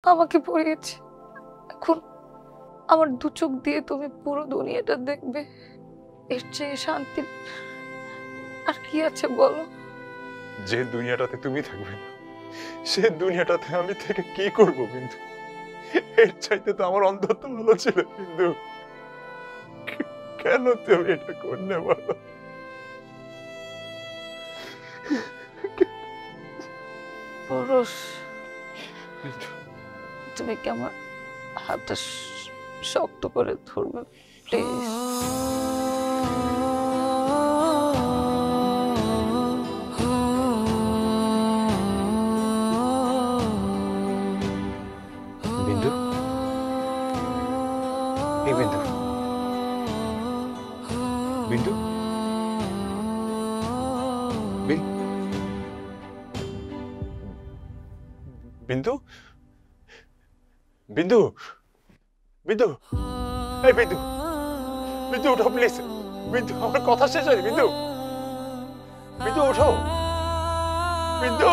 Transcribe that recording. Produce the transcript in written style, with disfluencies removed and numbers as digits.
আমাকে পড়িয়েছে। এখন আমার দু চোখ দিয়ে তুমি পুরো দুনিয়াটা দেখবে। এর চেয়ে শান্তি আর কি আছে বলো? যে দুনিয়াটাতে তুমি থাকবে না, সে দুনিয়াটাতে আমি থেকে কি করব বিন্দু? এর চাইতে তো আমার অন্তত ভালো ছিল বিন্দু। কেন তুমি এটা করলে বলো? পরশ, তুমি কি আমার হাতটা শক্ত করে ধরবে প্লিজ? বিন্দু, এই বিন্দু, বিন্দু, বিন্দু, বিন্দু, বিন্দু, এই বিন্দু, বিন্দু উঠো প্লিজ। বিন্দু, আমার কথা শেষ হয়নি। বিন্দু, বিন্দু উঠো। বিন্দু।